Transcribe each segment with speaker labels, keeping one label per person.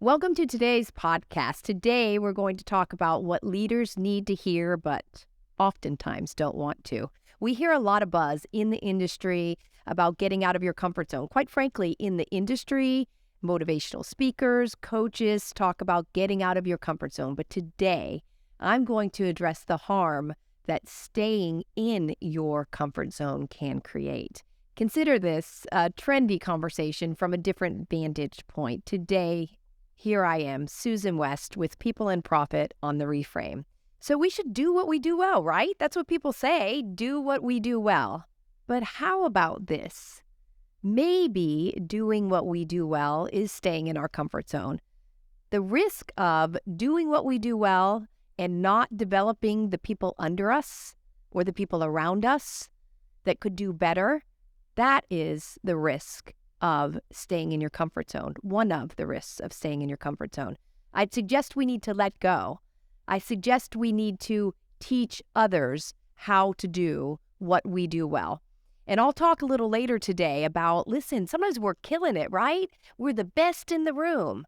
Speaker 1: Welcome to today's podcast. Today, we're going to talk about what leaders need to hear, but oftentimes don't want to. We hear a lot of buzz in the industry about getting out of your comfort zone. Quite frankly, in the industry, motivational speakers, coaches talk about getting out of your comfort zone. But today, I'm going to address the harm that staying in your comfort zone can create. Consider this a trendy conversation from a different vantage point. Today, here I am, Susan West, with People and Profit on the Reframe. So we should do what we do well, right? That's what people say, do what we do well. But how about this? Maybe doing what we do well is staying in our comfort zone. The risk of doing what we do well and not developing the people under us or the people around us that could do better, that is the risk of staying in your comfort zone, one of the risks of staying in your comfort zone. I'd suggest we need to let go. I suggest we need to teach others how to do what we do well. And I'll talk a little later today about, listen, sometimes we're killing it, right? We're the best in the room.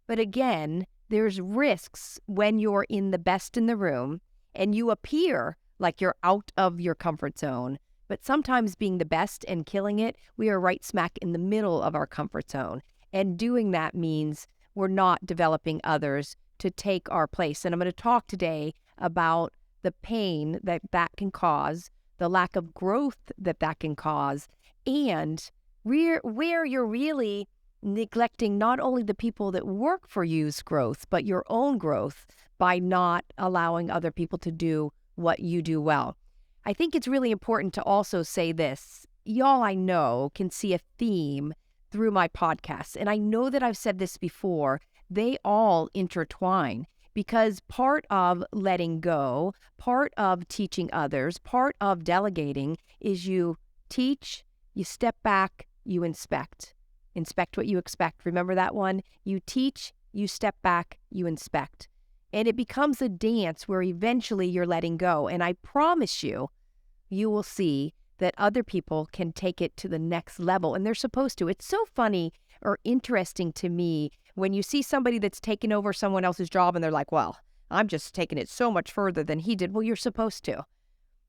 Speaker 1: But again, there's risks when you're in the best in the room and you appear like you're out of your comfort zone. But sometimes being the best and killing it, we are right smack in the middle of our comfort zone. And doing that means we're not developing others to take our place. And I'm going to talk today about the pain that that can cause, the lack of growth that that can cause, and where you're really neglecting not only the people that work for you's growth, but your own growth by not allowing other people to do what you do well. I think it's really important to also say this. Y'all I know can see a theme through my podcasts, and I know that I've said this before. They all intertwine because part of letting go, part of teaching others, part of delegating is you teach, you step back, you inspect. Inspect what you expect. Remember that one? You teach, you step back, you inspect. And it becomes a dance where eventually you're letting go. And I promise you, you will see that other people can take it to the next level, and they're supposed to. It's so funny or interesting to me when you see somebody that's taken over someone else's job and they're like, well, I'm just taking it so much further than he did. Well, you're supposed to.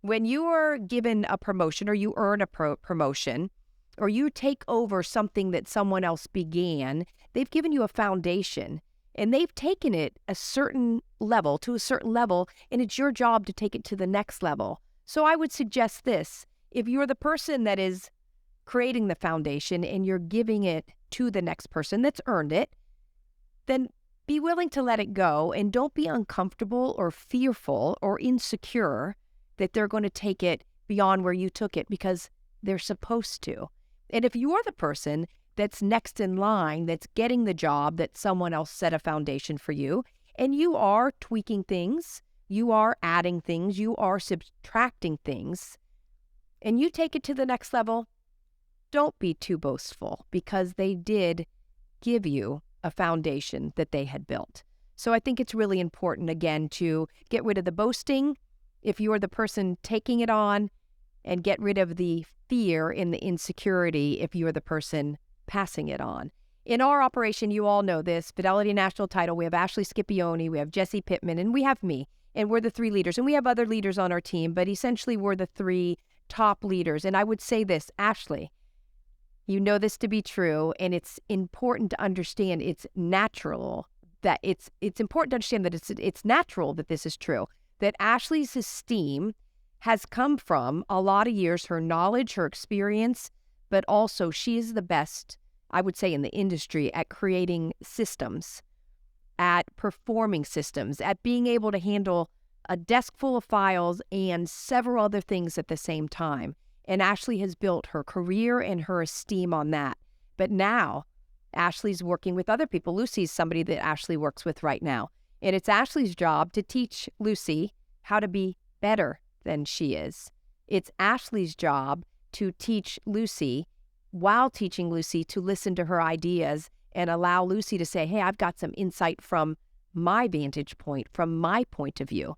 Speaker 1: When you are given a promotion or you earn a promotion or you take over something that someone else began, they've given you a foundation. And they've taken it to a certain level, and it's your job to take it to the next level. So I would suggest this. If you're the person that is creating the foundation and you're giving it to the next person that's earned it, then be willing to let it go and don't be uncomfortable or fearful or insecure that they're going to take it beyond where you took it because they're supposed to. And if you're the person that's next in line, that's getting the job that someone else set a foundation for you, and you are tweaking things, you are adding things, you are subtracting things, and you take it to the next level, don't be too boastful because they did give you a foundation that they had built. So I think it's really important, again, to get rid of the boasting if you're the person taking it on, and get rid of the fear and the insecurity if you're the person passing it on. In our operation, you all know this, Fidelity National Title, we have Ashley Scipione, we have Jesse Pittman, and we have me. And we're the three leaders. And we have other leaders on our team, but essentially we're the three top leaders. And I would say this, Ashley, you know this to be true, and it's important to understand it's natural, that it's important to understand that it's natural that this is true, that Ashley's esteem has come from a lot of years, her knowledge, her experience, but also she is the best, I would say, in the industry at creating systems, at performing systems, at being able to handle a desk full of files and several other things at the same time. And Ashley has built her career and her esteem on that. But now Ashley's working with other people. Lucy's somebody that Ashley works with right now. And it's Ashley's job to teach Lucy how to be better than she is. It's Ashley's job to teach Lucy, while teaching Lucy, to listen to her ideas and allow Lucy to say, hey, I've got some insight from my vantage point, from my point of view.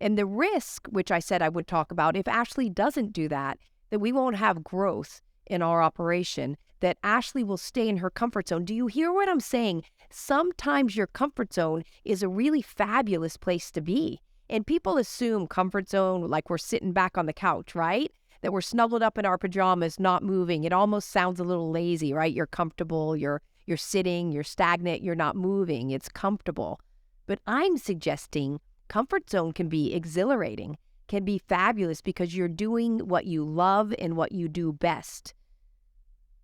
Speaker 1: And the risk, which I said I would talk about, if Ashley doesn't do that, that we won't have growth in our operation, that Ashley will stay in her comfort zone. Do you hear what I'm saying? Sometimes your comfort zone is a really fabulous place to be. And people assume comfort zone like we're sitting back on the couch, right? That we're snuggled up in our pajamas, not moving. It almost sounds a little lazy, right? You're comfortable, you're sitting, you're stagnant, you're not moving. It's comfortable. But I'm suggesting comfort zone can be exhilarating, can be fabulous because you're doing what you love and what you do best.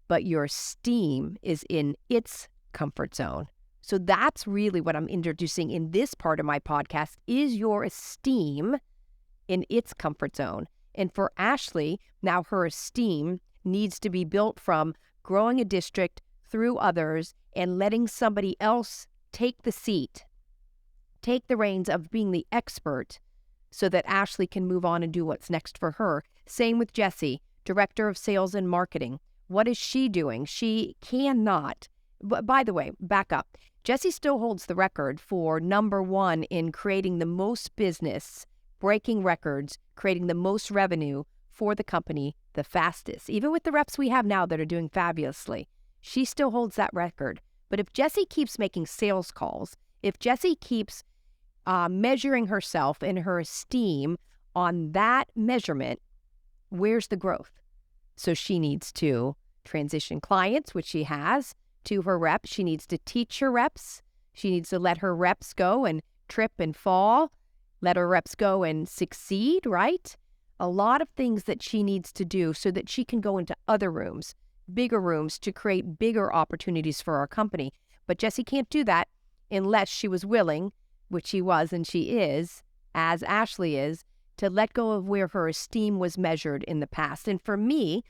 Speaker 1: But your esteem is in its comfort zone. So that's really what I'm introducing in this part of my podcast is your esteem in its comfort zone. And for Ashley, now her esteem needs to be built from growing a district through others and letting somebody else take the seat, take the reins of being the expert so that Ashley can move on and do what's next for her. Same with Jessie, Director of Sales and Marketing. What is she doing? She cannot. By the way, back up. Jessie still holds the record for #1 in creating the most business, breaking records, creating the most revenue for the company the fastest. Even with the reps we have now that are doing fabulously, she still holds that record. But if Jessie keeps making sales calls, if Jessie keeps measuring herself and her esteem on that measurement, where's the growth? So she needs to transition clients, which she has, to her reps. She needs to teach her reps. She needs to let her reps go and trip and fall, let her reps go and succeed, right? A lot of things that she needs to do so that she can go into other rooms, bigger rooms to create bigger opportunities for our company. But Jessie can't do that unless she was willing, which she was and she is, as Ashley is, to let go of where her esteem was measured in the past. And for me,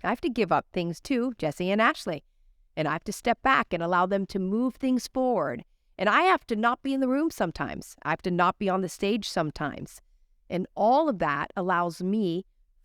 Speaker 1: I have to give up things too, Jessie and Ashley. And I have to step back and allow them to move things forward. And I have to not be in the room sometimes. I have to not be on the stage sometimes. And all of that allows me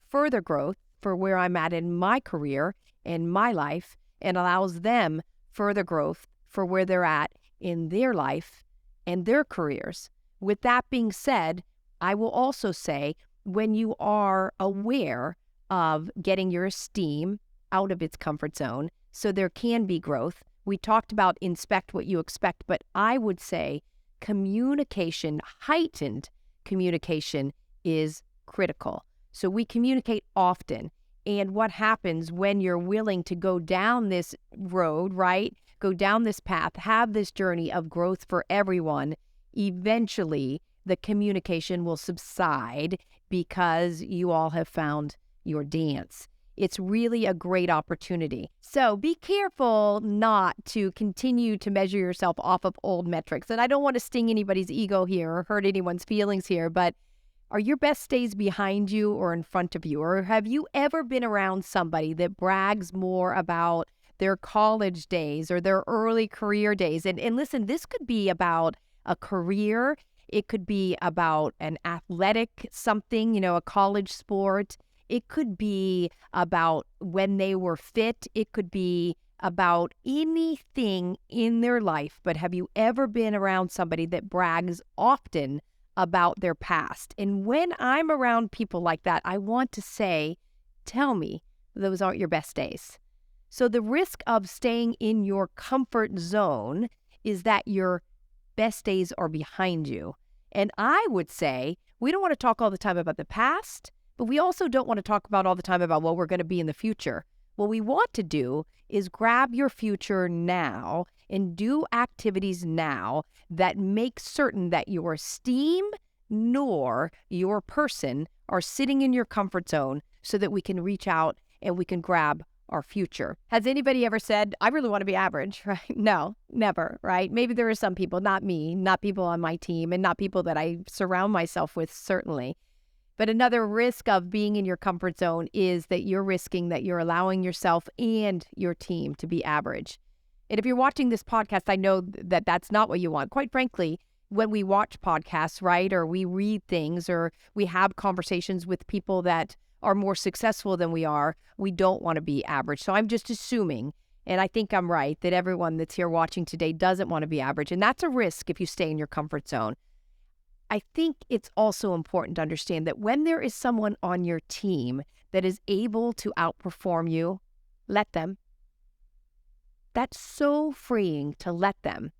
Speaker 1: further growth for where I'm at in my career and my life, and allows them further growth for where they're at in their life and their careers. With that being said, I will also say when you are aware of getting your esteem out of its comfort zone, so there can be growth. We talked about inspect what you expect, but I would say communication, heightened communication is critical. So we communicate often. And what happens when you're willing to go down this road, right? Go down this path, have this journey of growth for everyone, eventually the communication will subside because you all have found your dance. It's really a great opportunity. So be careful not to continue to measure yourself off of old metrics. And I don't want to sting anybody's ego here or hurt anyone's feelings here, but are your best days behind you or in front of you? Or have you ever been around somebody that brags more about their college days or their early career days? And listen, this could be about a career. It could be about an athletic something, a college sport. It could be about when they were fit. It could be about anything in their life. But have you ever been around somebody that brags often about their past? And when I'm around people like that, I want to say, tell me those aren't your best days. So the risk of staying in your comfort zone is that your best days are behind you. And I would say we don't want to talk all the time about the past, but we also don't want to talk about all the time about what we're going to be in the future. What we want to do is grab your future now and do activities now that make certain that your esteem nor your person are sitting in your comfort zone so that we can reach out and we can grab our future. Has anybody ever said, I really want to be average, right? No, never, right? Maybe there are some people, not me, not people on my team, and not people that I surround myself with, certainly. But another risk of being in your comfort zone is that you're risking that you're allowing yourself and your team to be average. And if you're watching this podcast, I know that that's not what you want. Quite frankly, when we watch podcasts, right, or we read things, or we have conversations with people that are more successful than we don't want to be average. So I'm just assuming, and I think I'm right, that everyone that's here watching today doesn't want to be average. And that's a risk if you stay in your comfort zone. I think it's also important to understand that when there is someone on your team that is able to outperform you, let them. That's so freeing to let them.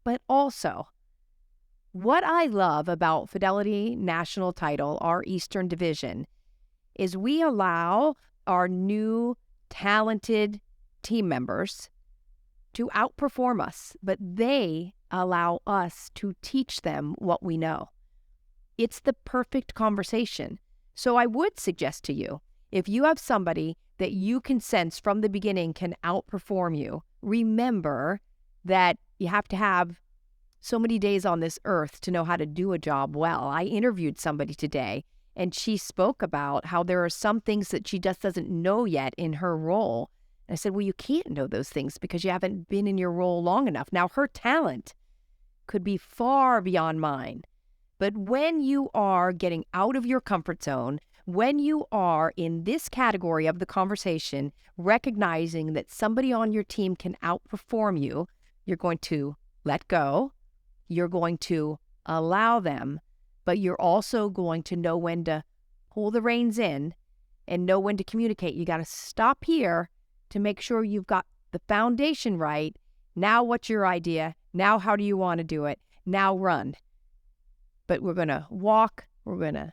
Speaker 1: But also, what I love about Fidelity National Title, our Eastern Division, is we allow our new talented team members to outperform us, but they allow us to teach them what we know. It's the perfect conversation. So I would suggest to you, if you have somebody that you can sense from the beginning can outperform you, remember that you have to have so many days on this earth to know how to do a job well. I interviewed somebody today, and she spoke about how there are some things that she just doesn't know yet in her role. And I said, well, you can't know those things because you haven't been in your role long enough. Now, her talent could be far beyond mine. But when you are getting out of your comfort zone, when you are in this category of the conversation, recognizing that somebody on your team can outperform you, you're going to let go. You're going to allow them, but you're also going to know when to pull the reins in and know when to communicate. You got to stop here to make sure you've got the foundation right. Now, what's your idea? Now, how do you want to do it? Now, run. But we're going to walk, we're going to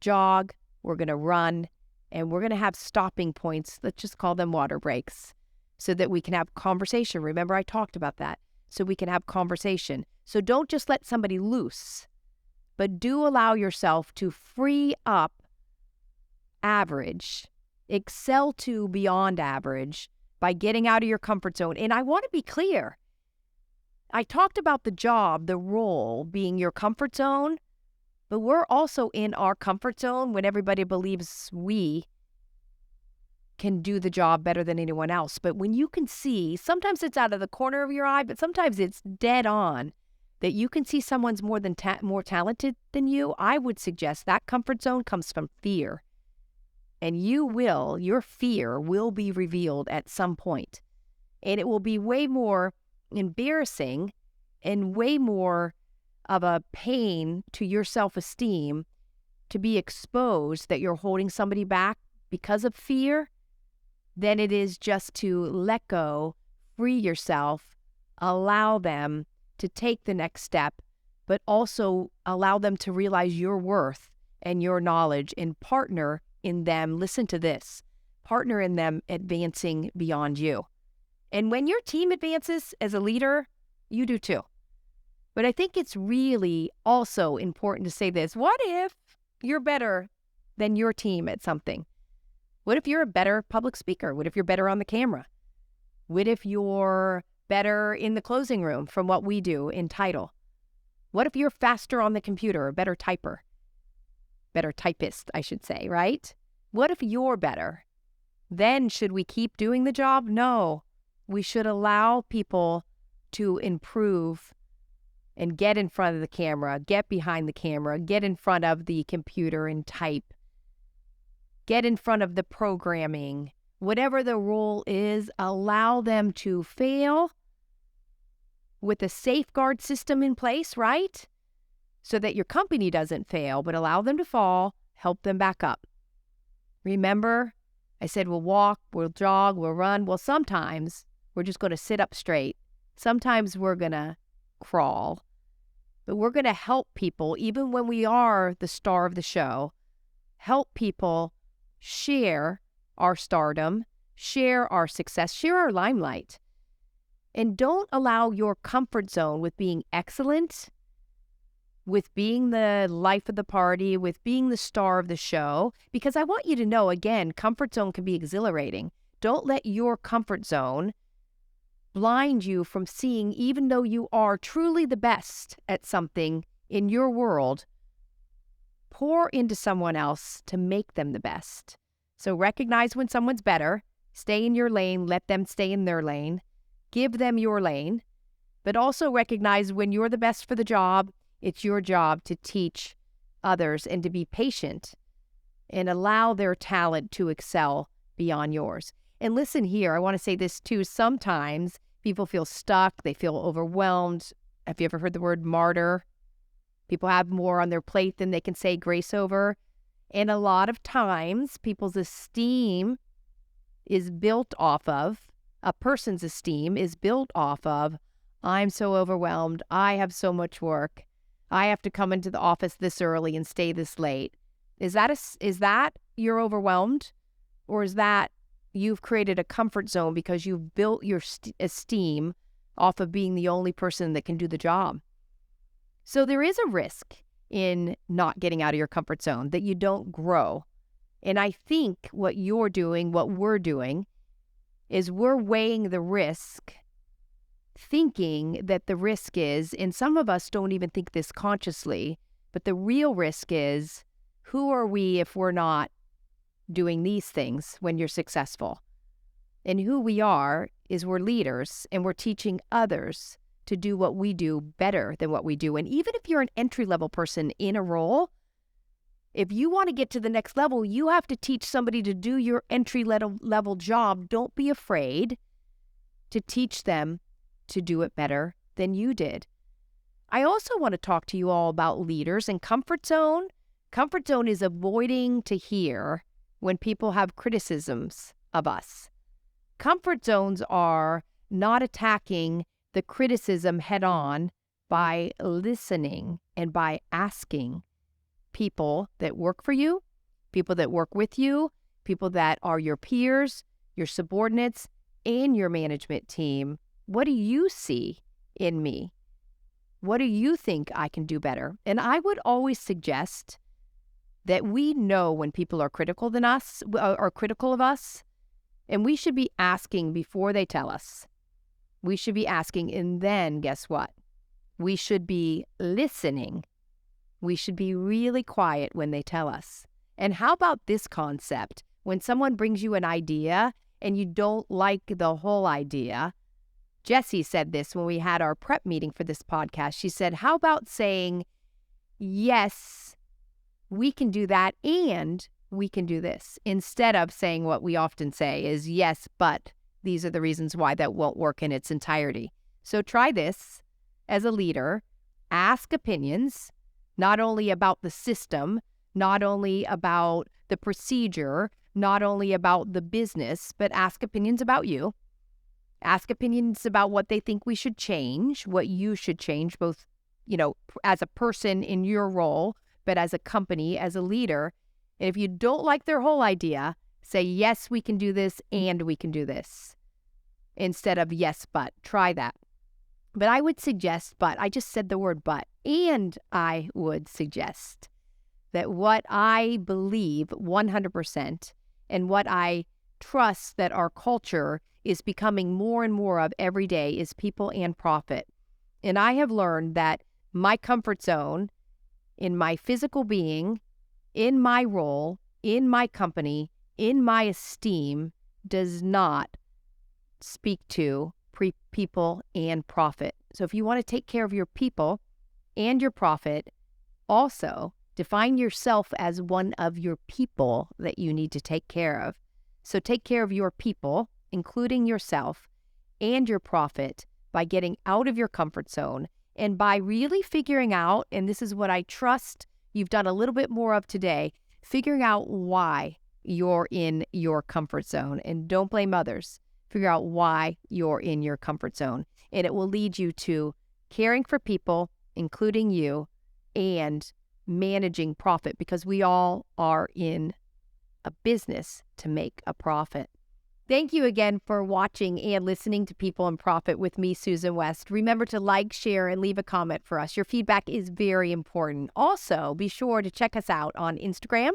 Speaker 1: jog, we're going to run, and we're going to have stopping points. Let's just call them water breaks so that we can have conversation. Remember, I talked about that. So we can have conversation. So don't just let somebody loose, but do allow yourself to free up average, excel to beyond average by getting out of your comfort zone. And I want to be clear. I talked about the job, the role being your comfort zone, but we're also in our comfort zone when everybody believes we can do the job better than anyone else. But when you can see, sometimes it's out of the corner of your eye, but sometimes it's dead on, that you can see someone's more talented than you, I would suggest that comfort zone comes from fear. And your fear will be revealed at some point. And it will be way more embarrassing and way more of a pain to your self-esteem to be exposed that you're holding somebody back because of fear than it is just to let go, free yourself, allow them to take the next step, but also allow them to realize your worth and your knowledge and partner in them. Listen to this, partner in them advancing beyond you. And when your team advances as a leader, you do too. But I think it's really also important to say this. What if you're better than your team at something? What if you're a better public speaker? What if you're better on the camera? What if you're better in the closing room from what we do in title? What if you're faster on the computer, a better typer? Better typist, I should say, right? What if you're better? Then should we keep doing the job? No. We should allow people to improve and get in front of the camera, get behind the camera, get in front of the computer and type, get in front of the programming. Whatever the role is, allow them to fail with a safeguard system in place, right? So that your company doesn't fail, but allow them to fall, help them back up. Remember, I said we'll walk, we'll jog, we'll run. Well, sometimes we're just going to sit up straight. Sometimes we're going to crawl. But we're going to help people, even when we are the star of the show, help people share our stardom, share our success, share our limelight. And don't allow your comfort zone with being excellent, with being the life of the party, with being the star of the show, because I want you to know, again, comfort zone can be exhilarating. Don't let your comfort zone blind you from seeing, even though you are truly the best at something in your world, pour into someone else to make them the best. So recognize when someone's better, stay in your lane, let them stay in their lane, give them your lane, but also recognize when you're the best for the job, it's your job to teach others and to be patient and allow their talent to excel beyond yours. And listen here, I want to say this too. Sometimes people feel stuck. They feel overwhelmed. Have you ever heard the word martyr? People have more on their plate than they can say grace over. And a lot of times, people's esteem is built off of A person's esteem is built off of, I'm so overwhelmed, I have so much work, I have to come into the office this early and stay this late. Is that you're overwhelmed? Or is that you've created a comfort zone because you've built your esteem off of being the only person that can do the job? So there is a risk in not getting out of your comfort zone, that you don't grow. And I think what you're doing, what we're doing, is we're weighing the risk, thinking that the risk is, and some of us don't even think this consciously, but the real risk is, who are we if we're not doing these things when you're successful? And who we are is we're leaders, and we're teaching others to do what we do better than what we do. And even if you're an entry-level person in a role, if you want to get to the next level, you have to teach somebody to do your entry-level job. Don't be afraid to teach them to do it better than you did. I also want to talk to you all about leaders and comfort zone. Comfort zone is avoiding to hear when people have criticisms of us. Comfort zones are not attacking the criticism head on by listening and by asking people that work for you, people that work with you, people that are your peers, your subordinates, and your management team. What do you see in me? What do you think I can do better? And I would always suggest that we know when people are critical of us, and we should be asking before they tell us. We should be asking, and then guess what? We should be listening. We should be really quiet when they tell us. And how about this concept? When someone brings you an idea and you don't like the whole idea, Jessie said this when we had our prep meeting for this podcast. She said, how about saying, yes, we can do that and we can do this, instead of saying what we often say is, yes, but these are the reasons why that won't work in its entirety. So try this as a leader. Ask opinions, not only about the system, not only about the procedure, not only about the business, but ask opinions about you. Ask opinions about what they think we should change, what you should change, both, as a person in your role, but as a company, as a leader. And if you don't like their whole idea, say, yes, we can do this and we can do this, instead of yes, but. Try that. But I would suggest, I just said the word but, and I would suggest that what I believe 100% and what I trust that our culture is becoming more and more of every day is people and profit. And I have learned that my comfort zone in my physical being, in my role, in my company, in my esteem, does not speak to people and profit. So if you want to take care of your people and your profit, also define yourself as one of your people that you need to take care of. So take care of your people, including yourself, and your profit by getting out of your comfort zone and by really figuring out, and this is what I trust you've done a little bit more of today, figuring out why you're in your comfort zone. And don't blame others. Figure out why you're in your comfort zone. And it will lead you to caring for people, including you, and managing profit, because we all are in a business to make a profit. Thank you again for watching and listening to People and Profit with me, Susan West. Remember to like, share, and leave a comment for us. Your feedback is very important. Also, be sure to check us out on Instagram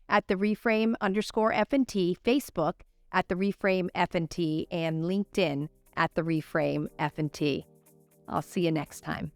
Speaker 1: at the Reframe_F&T, Facebook at the Reframe F&T, and LinkedIn at the Reframe F&T. I'll see you next time.